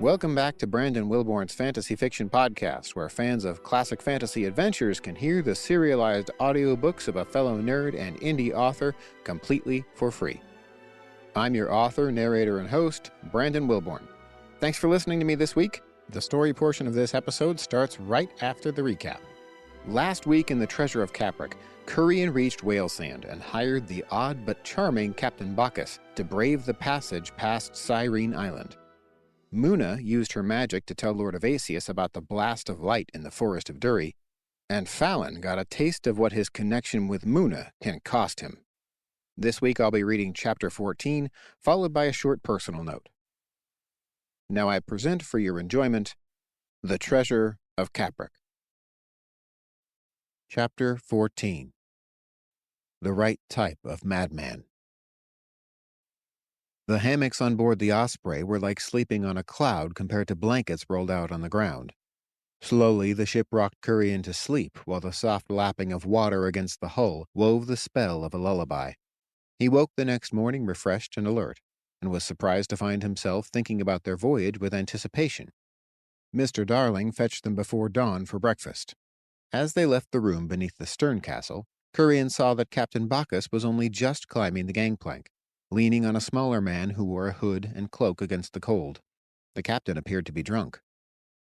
Welcome back to Brandon Wilborn's Fantasy Fiction Podcast, where fans of classic fantasy adventures can hear the serialized audiobooks of a fellow nerd and indie author completely for free. I'm your author, narrator, and host, Brandon Wilborn. Thanks for listening to me this week. The story portion of this episode starts right after the recap. Last week in The Treasure of Capric, Kurian reached Whale Sand and hired the odd but charming Captain Bacchus to brave the passage past Syrene Island. Mouna used her magic to tell Lord Evasius about the blast of light in the forest of Duri, and Fallon got a taste of what his connection with Mouna can cost him. This week I'll be reading Chapter 14, followed by a short personal note. Now I present for your enjoyment, The Treasure of Capric. Chapter 14. The Right Type of Madman. The hammocks on board the Osprey were like sleeping on a cloud compared to blankets rolled out on the ground. Slowly the ship rocked Kurian to sleep while the soft lapping of water against the hull wove the spell of a lullaby. He woke the next morning refreshed and alert, and was surprised to find himself thinking about their voyage with anticipation. Mr. Darling fetched them before dawn for breakfast. As they left the room beneath the stern castle, Kurian saw that Captain Bacchus was only just climbing the gangplank, leaning on a smaller man who wore a hood and cloak against the cold. The captain appeared to be drunk.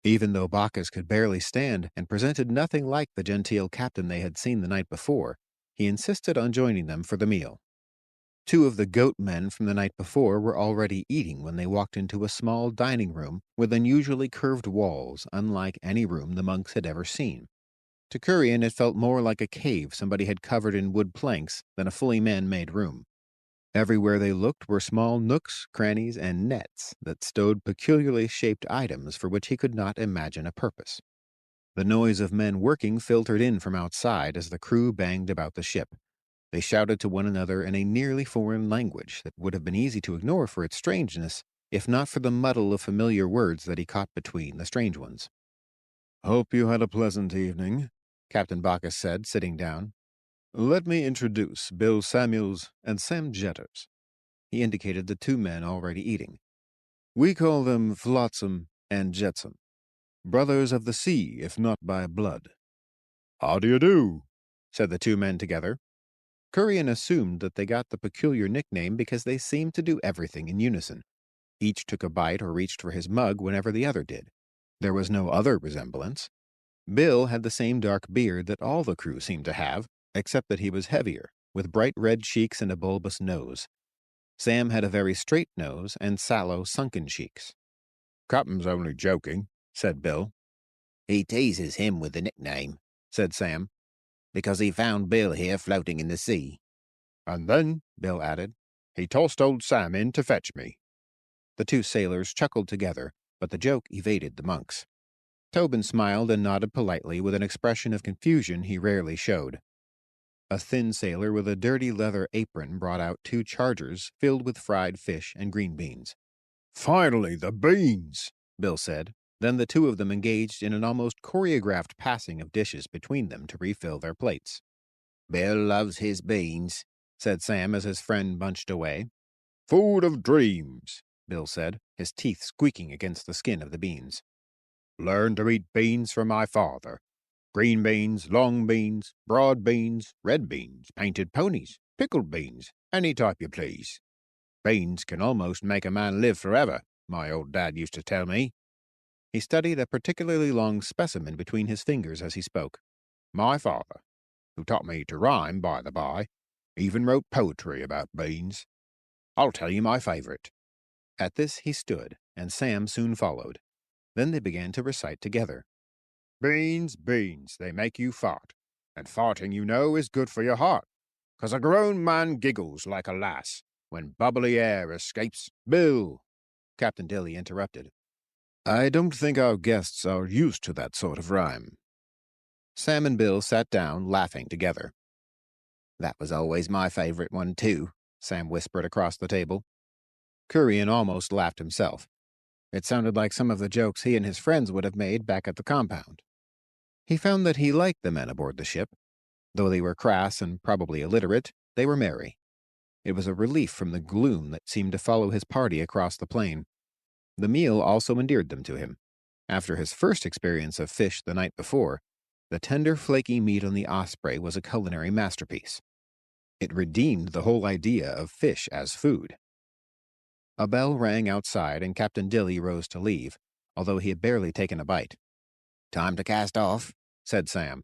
Even though Bacchus could barely stand and presented nothing like the genteel captain they had seen the night before, he insisted on joining them for the meal. Two of the goat men from the night before were already eating when they walked into a small dining room with unusually curved walls, unlike any room the monks had ever seen. To Kurian it felt more like a cave somebody had covered in wood planks than a fully man-made room. Everywhere they looked were small nooks, crannies, and nets that stowed peculiarly shaped items for which he could not imagine a purpose. The noise of men working filtered in from outside as the crew banged about the ship. They shouted to one another in a nearly foreign language that would have been easy to ignore for its strangeness, if not for the muddle of familiar words that he caught between the strange ones. "Hope you had a pleasant evening," Captain Bacchus said, sitting down. "Let me introduce Bill Samuels and Sam Jetters." He indicated the two men already eating. "We call them Flotsam and Jetsam. Brothers of the sea, if not by blood." "How do you do?" said the two men together. Kurian assumed that they got the peculiar nickname because they seemed to do everything in unison. Each took a bite or reached for his mug whenever the other did. There was no other resemblance. Bill had the same dark beard that all the crew seemed to have, except that he was heavier, with bright red cheeks and a bulbous nose. Sam had a very straight nose and sallow, sunken cheeks. "Captain's only joking," said Bill. "He teases him with the nickname," said Sam, "because he found Bill here floating in the sea." "And then," Bill added, "he tossed old Sam in to fetch me." The two sailors chuckled together, but the joke evaded the monks. Tobin smiled and nodded politely with an expression of confusion he rarely showed. A thin sailor with a dirty leather apron brought out two chargers filled with fried fish and green beans. "Finally, the beans," Bill said. Then the two of them engaged in an almost choreographed passing of dishes between them to refill their plates. "Bill loves his beans," said Sam as his friend bunched away. "Food of dreams," Bill said, his teeth squeaking against the skin of the beans. "Learn to eat beans from my father. Green beans, long beans, broad beans, red beans, painted ponies, pickled beans, any type you please. Beans can almost make a man live forever, my old dad used to tell me." He studied a particularly long specimen between his fingers as he spoke. "My father, who taught me to rhyme, by the by, even wrote poetry about beans. I'll tell you my favorite." At this he stood, and Sam soon followed. Then they began to recite together. "Beans, beans, they make you fart, and farting, you know, is good for your heart, 'cause a grown man giggles like a lass when bubbly air escapes." "Bill," Captain Dilly interrupted, "I don't think our guests are used to that sort of rhyme." Sam and Bill sat down, laughing together. "That was always my favorite one, too," Sam whispered across the table. Kurian almost laughed himself. It sounded like some of the jokes he and his friends would have made back at the compound. He found that he liked the men aboard the ship. Though they were crass and probably illiterate, they were merry. It was a relief from the gloom that seemed to follow his party across the plain. The meal also endeared them to him. After his first experience of fish the night before, the tender, flaky meat on the Osprey was a culinary masterpiece. It redeemed the whole idea of fish as food. A bell rang outside, and Captain Dilly rose to leave, although he had barely taken a bite. "Time to cast off," said Sam.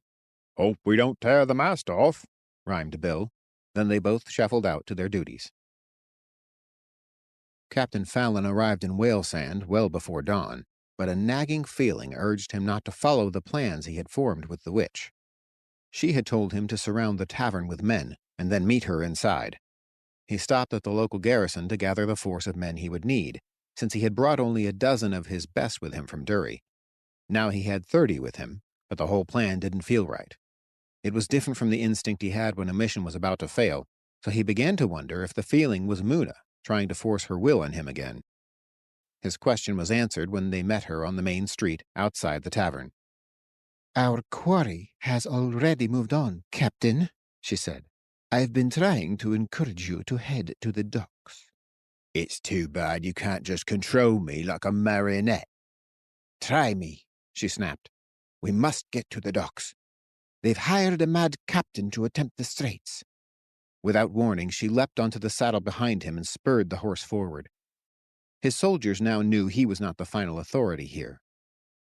"Hope we don't tear the mast off," rhymed Bill. Then they both shuffled out to their duties. Captain Fallon arrived in Whale Sand well before dawn, but a nagging feeling urged him not to follow the plans he had formed with the witch. She had told him to surround the tavern with men and then meet her inside. He stopped at the local garrison to gather the force of men he would need, since he had brought only a dozen of his best with him from Dury. Now he had 30 with him, but the whole plan didn't feel right. It was different from the instinct he had when a mission was about to fail, so he began to wonder if the feeling was Mouna trying to force her will on him again. His question was answered when they met her on the main street outside the tavern. "Our quarry has already moved on, Captain," she said. "I've been trying to encourage you to head to the docks." "It's too bad you can't just control me like a marionette." "Try me," she snapped. "We must get to the docks. They've hired a mad captain to attempt the straits." Without warning, she leapt onto the saddle behind him and spurred the horse forward. His soldiers now knew he was not the final authority here.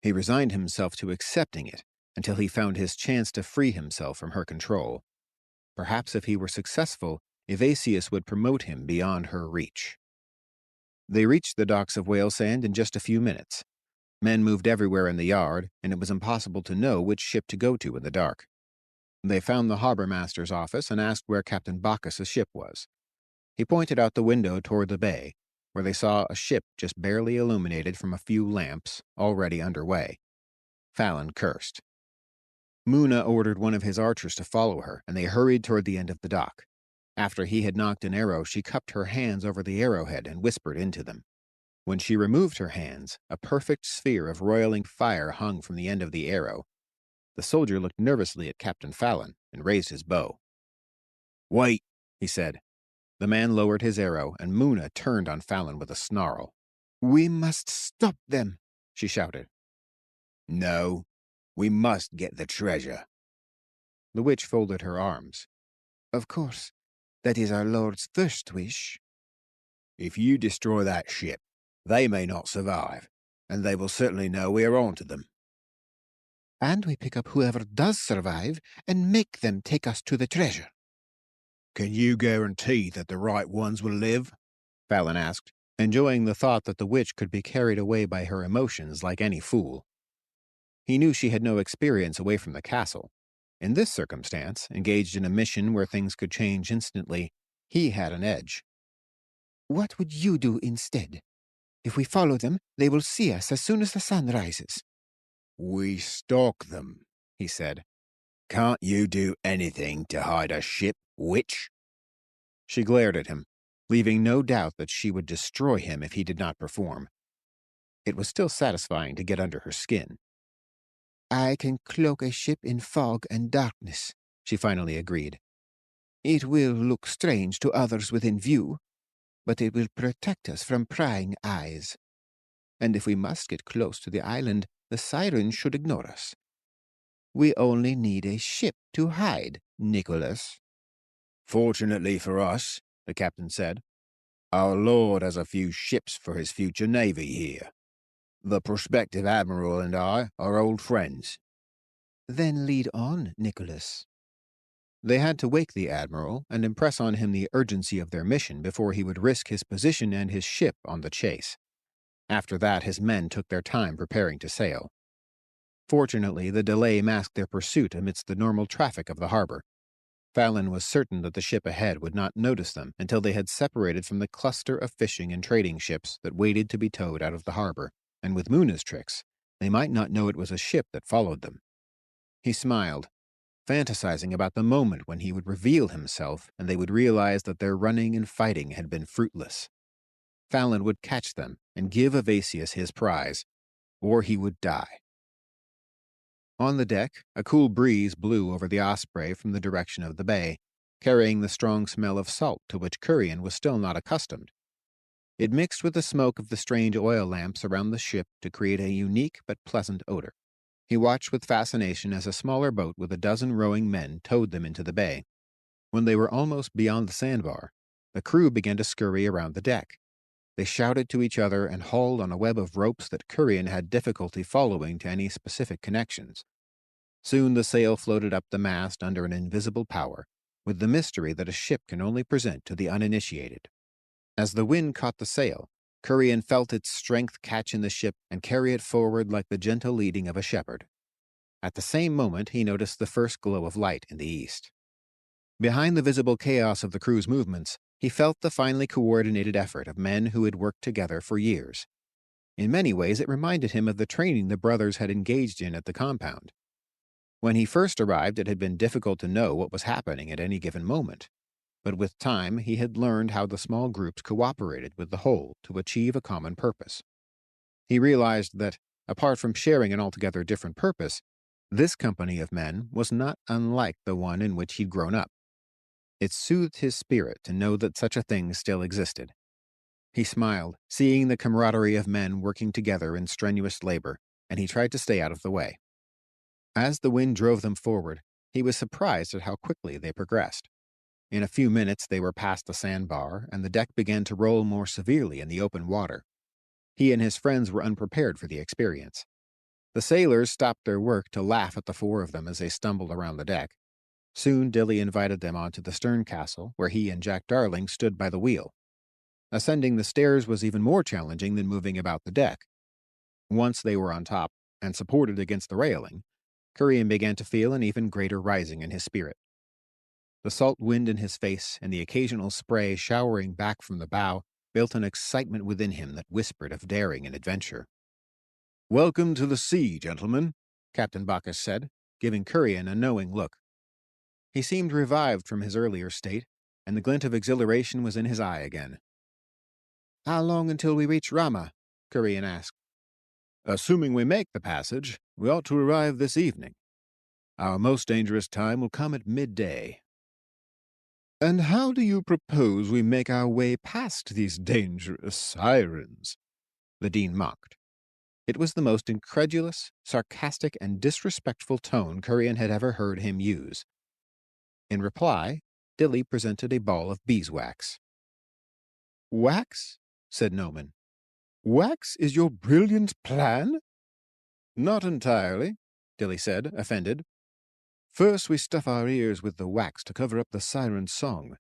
He resigned himself to accepting it until he found his chance to free himself from her control. Perhaps if he were successful, Evasius would promote him beyond her reach. They reached the docks of Whale Sand in just a few minutes. Men moved everywhere in the yard, and it was impossible to know which ship to go to in the dark. They found the harbor master's office and asked where Captain Bacchus' ship was. He pointed out the window toward the bay, where they saw a ship just barely illuminated from a few lamps, already underway. Fallon cursed. Mouna ordered one of his archers to follow her, and they hurried toward the end of the dock. After he had knocked an arrow, she cupped her hands over the arrowhead and whispered into them. When she removed her hands, a perfect sphere of roiling fire hung from the end of the arrow. The soldier looked nervously at Captain Fallon and raised his bow. "Wait," he said. The man lowered his arrow, and Mouna turned on Fallon with a snarl. "We must stop them," she shouted. "No, we must get the treasure." The witch folded her arms. "Of course, that is our Lord's first wish." "If you destroy that ship, they may not survive, and they will certainly know we are on to them." "And we pick up whoever does survive and make them take us to the treasure." "Can you guarantee that the right ones will live?" Fallon asked, enjoying the thought that the witch could be carried away by her emotions like any fool. He knew she had no experience away from the castle. In this circumstance, engaged in a mission where things could change instantly, he had an edge. "What would you do instead? If we follow them, they will see us as soon as the sun rises." "We stalk them," he said. "Can't you do anything to hide a ship, witch?" She glared at him, leaving no doubt that she would destroy him if he did not perform. It was still satisfying to get under her skin. "I can cloak a ship in fog and darkness," she finally agreed. "It will look strange to others within view, but it will protect us from prying eyes. And if we must get close to the island, the sirens should ignore us. We only need a ship to hide, Nicholas." "Fortunately for us," the captain said, "our lord has a few ships for his future navy here. The prospective admiral and I are old friends." "Then lead on, Nicholas." They had to wake the admiral and impress on him the urgency of their mission before he would risk his position and his ship on the chase. After that, his men took their time preparing to sail. Fortunately, the delay masked their pursuit amidst the normal traffic of the harbor. Fallon was certain that the ship ahead would not notice them until they had separated from the cluster of fishing and trading ships that waited to be towed out of the harbor, and with Mouna's tricks, they might not know it was a ship that followed them. He smiled, fantasizing about the moment when he would reveal himself and they would realize that their running and fighting had been fruitless. Fallon would catch them and give Evasius his prize, or he would die. On the deck, a cool breeze blew over the Osprey from the direction of the bay, carrying the strong smell of salt to which Kurian was still not accustomed. It mixed with the smoke of the strange oil lamps around the ship to create a unique but pleasant odor. He watched with fascination as a smaller boat with a dozen rowing men towed them into the bay. When they were almost beyond the sandbar, the crew began to scurry around the deck. They shouted to each other and hauled on a web of ropes that Kurian had difficulty following to any specific connections. Soon the sail floated up the mast under an invisible power, with the mystery that a ship can only present to the uninitiated. As the wind caught the sail, Kurian felt its strength catch in the ship and carry it forward like the gentle leading of a shepherd. At the same moment he noticed the first glow of light in the east. Behind the visible chaos of the crew's movements, he felt the finely coordinated effort of men who had worked together for years. In many ways it reminded him of the training the brothers had engaged in at the compound. When he first arrived, it had been difficult to know what was happening at any given moment, but with time he had learned how the small groups cooperated with the whole to achieve a common purpose. He realized that, apart from sharing an altogether different purpose, this company of men was not unlike the one in which he'd grown up. It soothed his spirit to know that such a thing still existed. He smiled, seeing the camaraderie of men working together in strenuous labor, and he tried to stay out of the way. As the wind drove them forward, he was surprised at how quickly they progressed. In a few minutes they were past the sandbar, and the deck began to roll more severely in the open water. He and his friends were unprepared for the experience. The sailors stopped their work to laugh at the four of them as they stumbled around the deck. Soon Dilly invited them onto the stern castle, where he and Jack Darling stood by the wheel. Ascending the stairs was even more challenging than moving about the deck. Once they were on top, and supported against the railing, Kurian began to feel an even greater rising in his spirit. The salt wind in his face and the occasional spray showering back from the bow built an excitement within him that whispered of daring and adventure. "Welcome to the sea, gentlemen," Captain Bacchus said, giving Kurian a knowing look. He seemed revived from his earlier state, and the glint of exhilaration was in his eye again. "How long until we reach Rama?" Kurian asked. "Assuming we make the passage, we ought to arrive this evening. Our most dangerous time will come at midday." "And how do you propose we make our way past these dangerous sirens?" the Dean mocked. It was the most incredulous, sarcastic, and disrespectful tone Kurian had ever heard him use. In reply, Dilly presented a ball of beeswax. "Wax?" said Noman. "Wax is your brilliant plan?" "Not entirely," Dilly said, offended. "First we stuff our ears with the wax to cover up the siren song,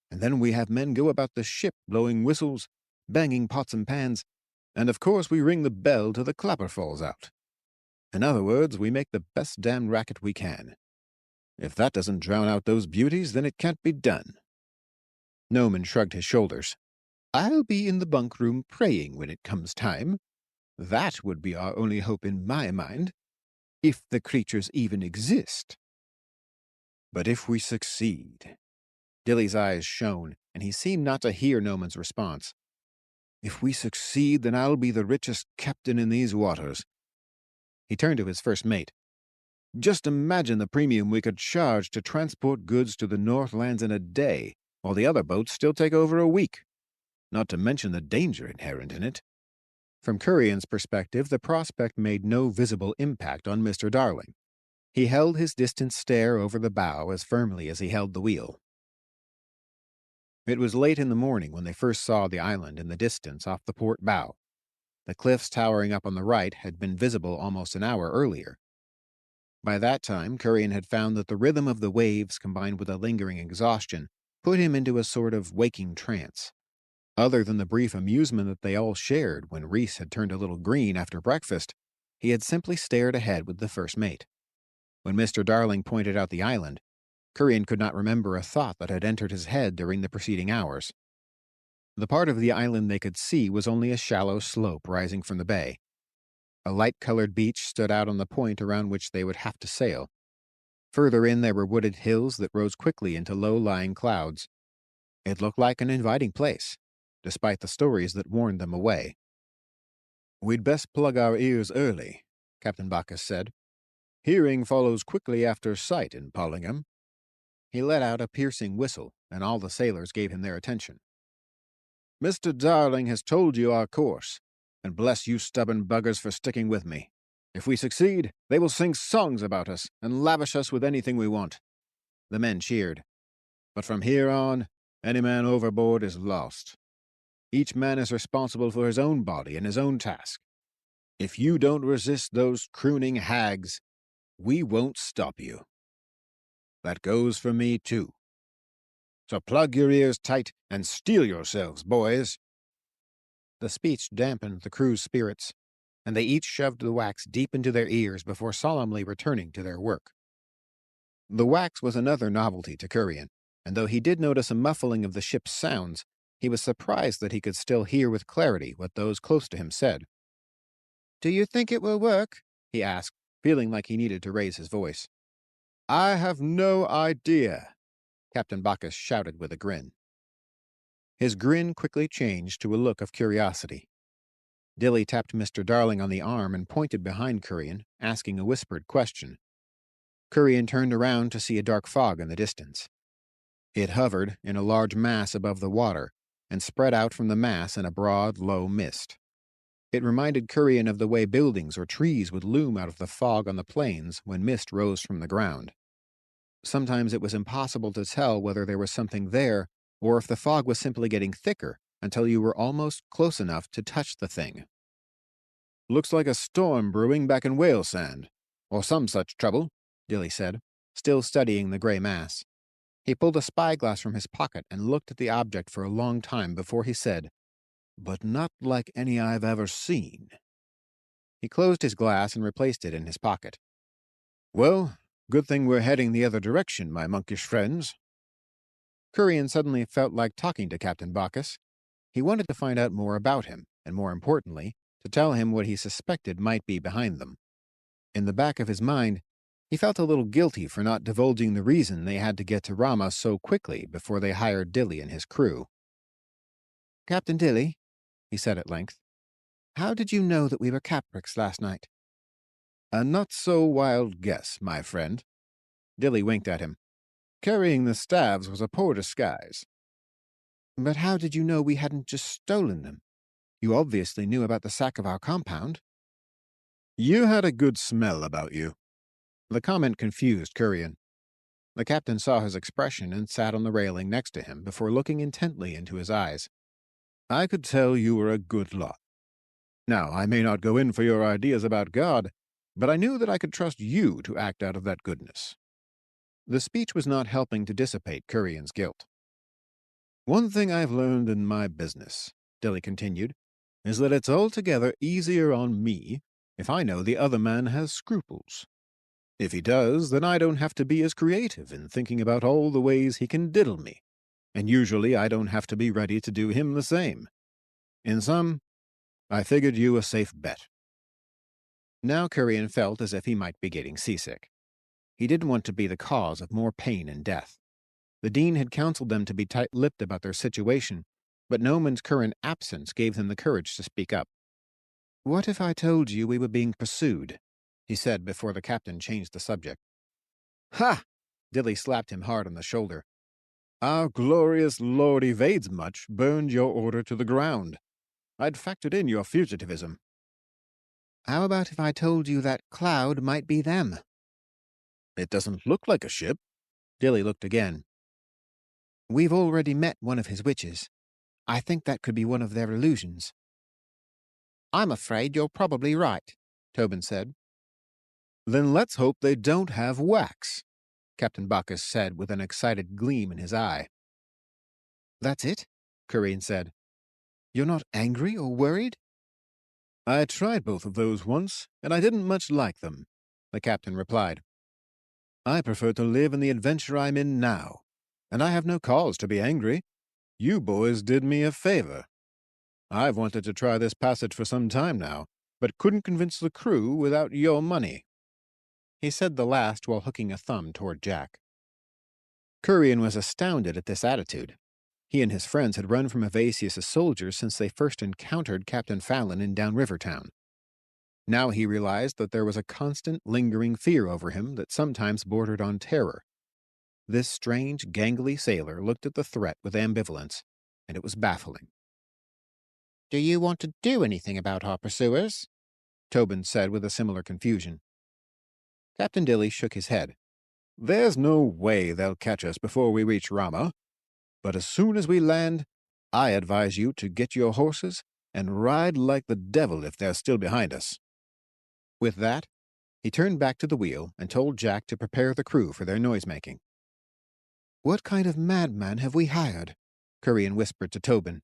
and then we have men go about the ship blowing whistles, banging pots and pans, and of course we ring the bell till the clapper falls out. In other words, we make the best damn racket we can. If that doesn't drown out those beauties, then it can't be done." Noman shrugged his shoulders. "I'll be in the bunk room praying when it comes time. That would be our only hope in my mind, if the creatures even exist." "But if we succeed?" Dilly's eyes shone, and he seemed not to hear Noman's response. "If we succeed, then I'll be the richest captain in these waters." He turned to his first mate. "Just imagine the premium we could charge to transport goods to the Northlands in a day, while the other boats still take over a week. Not to mention the danger inherent in it." From Kurian's perspective, the prospect made no visible impact on Mr. Darling. He held his distant stare over the bow as firmly as he held the wheel. It was late in the morning when they first saw the island in the distance off the port bow. The cliffs towering up on the right had been visible almost an hour earlier. By that time, Kurian had found that the rhythm of the waves combined with a lingering exhaustion put him into a sort of waking trance. Other than the brief amusement that they all shared when Reese had turned a little green after breakfast, he had simply stared ahead with the first mate. When Mr. Darling pointed out the island, Kurian could not remember a thought that had entered his head during the preceding hours. The part of the island they could see was only a shallow slope rising from the bay. A light-colored beach stood out on the point around which they would have to sail. Further in there were wooded hills that rose quickly into low-lying clouds. It looked like an inviting place, despite the stories that warned them away. "We'd best plug our ears early," Captain Bacchus said. "Hearing follows quickly after sight in Pollingham." He let out a piercing whistle, and all the sailors gave him their attention. Mr. Darling has told you our course, and bless you stubborn buggers for sticking with me. If we succeed, they will sing songs about us and lavish us with anything we want." The men cheered. "But from here on, any man overboard is lost. Each man is responsible for his own body and his own task. If you don't resist those crooning hags, we won't stop you. That goes for me, too. So plug your ears tight and steel yourselves, boys." The speech dampened the crew's spirits, and they each shoved the wax deep into their ears before solemnly returning to their work. The wax was another novelty to Kurian, and though he did notice a muffling of the ship's sounds, he was surprised that he could still hear with clarity what those close to him said. "Do you think it will work?" he asked, feeling like he needed to raise his voice. "I have no idea," Captain Bacchus shouted with a grin. His grin quickly changed to a look of curiosity. Dilly tapped Mr. Darling on the arm and pointed behind Kurian, asking a whispered question. Kurian turned around to see a dark fog in the distance. It hovered in a large mass above the water and spread out from the mass in a broad, low mist. It reminded Kurian of the way buildings or trees would loom out of the fog on the plains when mist rose from the ground. Sometimes it was impossible to tell whether there was something there or if the fog was simply getting thicker until you were almost close enough to touch the thing. "Looks like a storm brewing back in whale sand, or some such trouble," Dilly said, still studying the gray mass. He pulled a spyglass from his pocket and looked at the object for a long time before he said, "But not like any I've ever seen." He closed his glass and replaced it in his pocket. "Well, good thing we're heading the other direction, my monkish friends." Kurian suddenly felt like talking to Captain Bacchus. He wanted to find out more about him, and more importantly, to tell him what he suspected might be behind them. In the back of his mind, he felt a little guilty for not divulging the reason they had to get to Rama so quickly before they hired Dilly and his crew. "Captain Dilly," he said at length, "how did you know that we were Caprics last night?" "A not-so-wild guess, my friend." Dilly winked at him. "Carrying the staves was a poor disguise." "But how did you know we hadn't just stolen them? You obviously knew about the sack of our compound." "You had a good smell about you." The comment confused Kurian. The captain saw his expression and sat on the railing next to him before looking intently into his eyes. "I could tell you were a good lot. Now, I may not go in for your ideas about God, but I knew that I could trust you to act out of that goodness." The speech was not helping to dissipate Kurian's guilt. "One thing I've learned in my business," Dilly continued, "is that it's altogether easier on me if I know the other man has scruples. If he does, then I don't have to be as creative in thinking about all the ways he can diddle me, and usually I don't have to be ready to do him the same. In sum, I figured you a safe bet." Now Kurian felt as if he might be getting seasick. He didn't want to be the cause of more pain and death. The dean had counseled them to be tight-lipped about their situation, but Noman's current absence gave them the courage to speak up. "What if I told you we were being pursued?" he said before the captain changed the subject. "Ha!" Dilly slapped him hard on the shoulder. "Our glorious Lord Evades Much burned your order to the ground. I'd factored in your fugitivism." "How about if I told you that cloud might be them?" "It doesn't look like a ship." Dilly looked again. "We've already met one of his witches. I think that could be one of their illusions." "I'm afraid you're probably right," Tobin said. "Then let's hope they don't have wax," Captain Bacchus said with an excited gleam in his eye. "That's it?" Kurian said. "You're not angry or worried?" "I tried both of those once, and I didn't much like them," the captain replied. "I prefer to live in the adventure I'm in now, and I have no cause to be angry. You boys did me a favor. I've wanted to try this passage for some time now, but couldn't convince the crew without your money." He said the last while hooking a thumb toward Jack. Kurian was astounded at this attitude. He and his friends had run from Evasius' soldiers since they first encountered Captain Fallon in Downriver Town. Now he realized that there was a constant, lingering fear over him that sometimes bordered on terror. This strange, gangly sailor looked at the threat with ambivalence, and it was baffling. Do you want to do anything about our pursuers? Tobin said with a similar confusion. Captain Dilly shook his head. There's no way they'll catch us before we reach Rama, but as soon as we land, I advise you to get your horses and ride like the devil if they're still behind us. With that, he turned back to the wheel and told Jack to prepare the crew for their noise-making. What kind of madman have we hired? Kurian whispered to Tobin.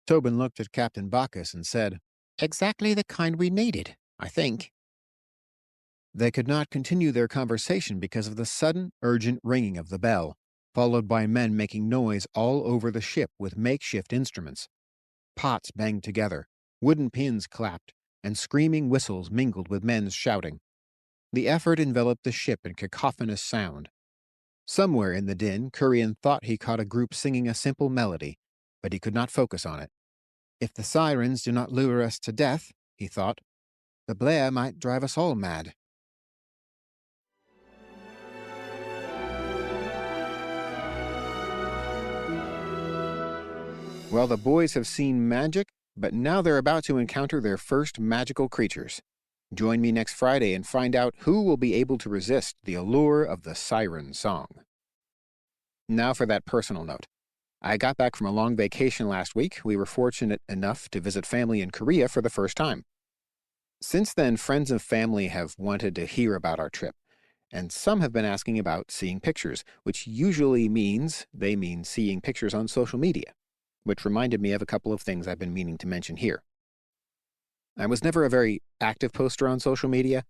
Tobin looked at Captain Bacchus and said, Exactly the kind we needed, I think. They could not continue their conversation because of the sudden, urgent ringing of the bell, followed by men making noise all over the ship with makeshift instruments. Pots banged together, wooden pins clapped, and screaming whistles mingled with men's shouting. The effort enveloped the ship in cacophonous sound. Somewhere in the din, Kurian thought he caught a group singing a simple melody, but he could not focus on it. If the sirens do not lure us to death, he thought, the blare might drive us all mad. Well, the boys have seen magic, but now they're about to encounter their first magical creatures. Join me next Friday and find out who will be able to resist the allure of the siren song. Now for that personal note. I got back from a long vacation last week. We were fortunate enough to visit family in Korea for the first time. Since then, friends and family have wanted to hear about our trip, and some have been asking about seeing pictures, which usually means they mean seeing pictures on social media, which reminded me of a couple of things I've been meaning to mention here. I was never a very active poster on social media,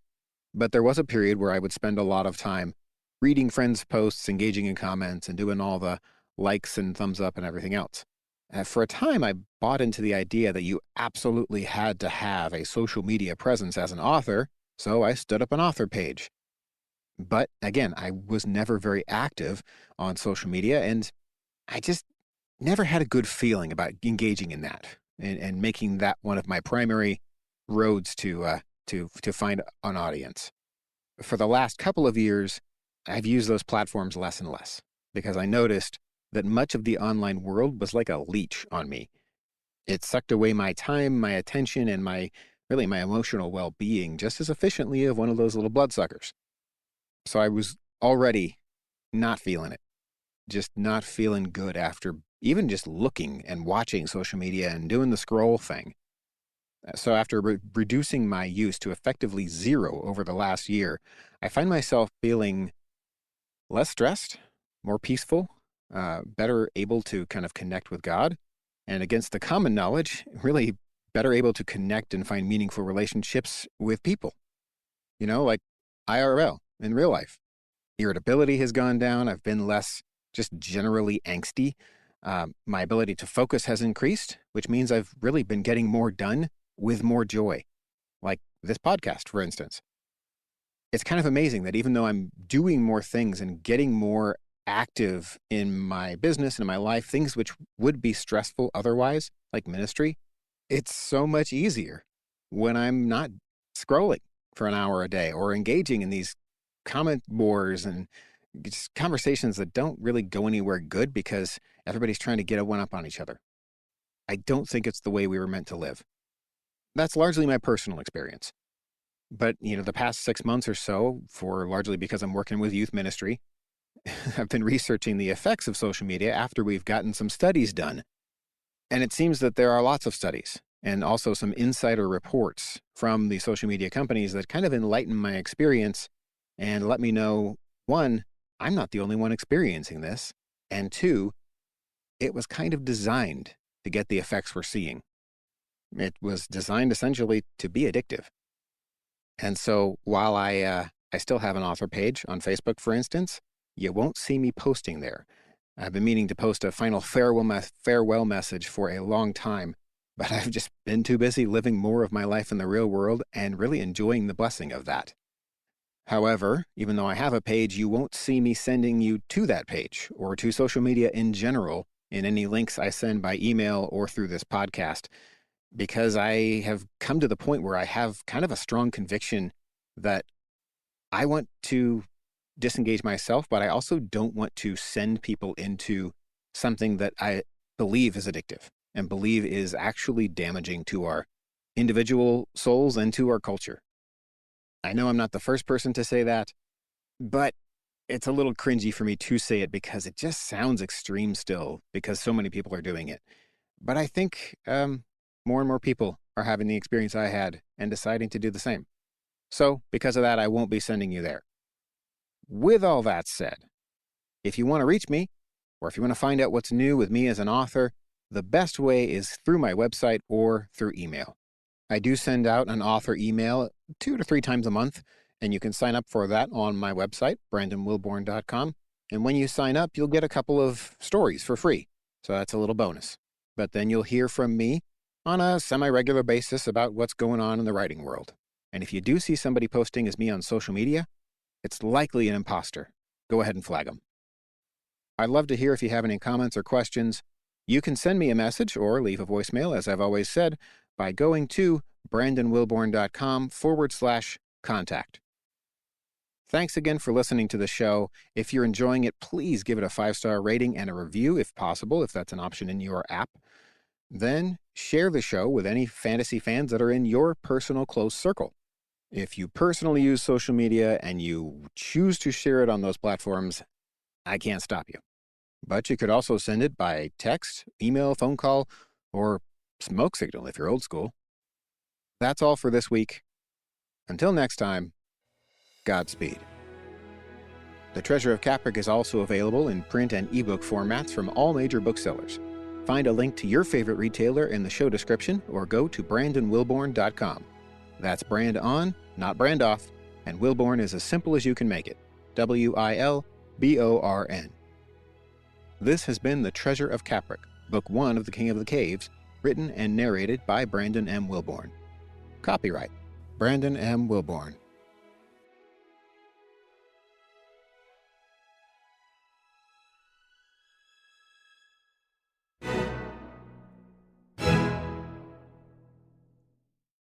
but there was a period where I would spend a lot of time reading friends' posts, engaging in comments, and doing all the likes and thumbs up and everything else. For a time, I bought into the idea that you absolutely had to have a social media presence as an author, so I stood up an author page. But again, I was never very active on social media, and I just never had a good feeling about engaging in that and making that one of my primary roads to find an audience. For the last couple of years, I've used those platforms less and less because I noticed that much of the online world was like a leech on me. It sucked away my time, my attention, and my emotional well-being just as efficiently as one of those little bloodsuckers. So I was already not feeling it, just not feeling good after even just looking and watching social media and doing the scroll thing. So after reducing my use to effectively zero over the last year, I find myself feeling less stressed, more peaceful, better able to kind of connect with God, and against the common knowledge, really better able to connect and find meaningful relationships with people. Like IRL, in real life. Irritability has gone down. I've been less just generally angsty. My ability to focus has increased, which means I've really been getting more done with more joy, like this podcast, for instance. It's kind of amazing that even though I'm doing more things and getting more active in my business and in my life, things which would be stressful otherwise, like ministry, it's so much easier when I'm not scrolling for an hour a day or engaging in these comment wars and just conversations that don't really go anywhere good because everybody's trying to get a one-up on each other. I don't think it's the way we were meant to live. That's largely my personal experience. But, the past 6 months or so, largely because I'm working with youth ministry, I've been researching the effects of social media after we've gotten some studies done. And it seems that there are lots of studies and also some insider reports from the social media companies that kind of enlighten my experience and let me know, one, I'm not the only one experiencing this, and two, it was kind of designed to get the effects we're seeing. It was designed essentially to be addictive. And so while I still have an author page on Facebook, for instance, you won't see me posting there. I've been meaning to post a final farewell message for a long time, but I've just been too busy living more of my life in the real world and really enjoying the blessing of that. However, even though I have a page, you won't see me sending you to that page or to social media in general in any links I send by email or through this podcast, because I have come to the point where I have kind of a strong conviction that I want to disengage myself, but I also don't want to send people into something that I believe is addictive. and believe is actually damaging to our individual souls and to our culture. I know I'm not the first person to say that, but it's a little cringy for me to say it because it just sounds extreme still because so many people are doing it. But I think more and more people are having the experience I had and deciding to do the same. So, because of that, I won't be sending you there. With all that said, if you want to reach me, or if you want to find out what's new with me as an author, the best way is through my website or through email. I do send out an author email 2 to 3 times a month, and you can sign up for that on my website, brandonwilbourn.com. And when you sign up, you'll get a couple of stories for free. So that's a little bonus. But then you'll hear from me on a semi-regular basis about what's going on in the writing world. And if you do see somebody posting as me on social media, it's likely an imposter. Go ahead and flag them. I'd love to hear if you have any comments or questions. You can send me a message or leave a voicemail, as I've always said, by going to brandonwilbourn.com/contact. Thanks again for listening to the show. If you're enjoying it, please give it a 5-star rating and a review if possible, if that's an option in your app. Then share the show with any fantasy fans that are in your personal close circle. If you personally use social media and you choose to share it on those platforms, I can't stop you. But you could also send it by text, email, phone call, or smoke signal if you're old school. That's all for this week. Until next time, Godspeed. The Treasure of Capric is also available in print and ebook formats from all major booksellers. Find a link to your favorite retailer in the show description or go to brandonwilbourn.com. That's brand on, not brand off, and Wilbourn is as simple as you can make it. Wilborn. This has been The Treasure of Capric, Book 1 of The King of the Caves, written and narrated by Brandon M. Wilbourn. Copyright Brandon M. Wilbourn.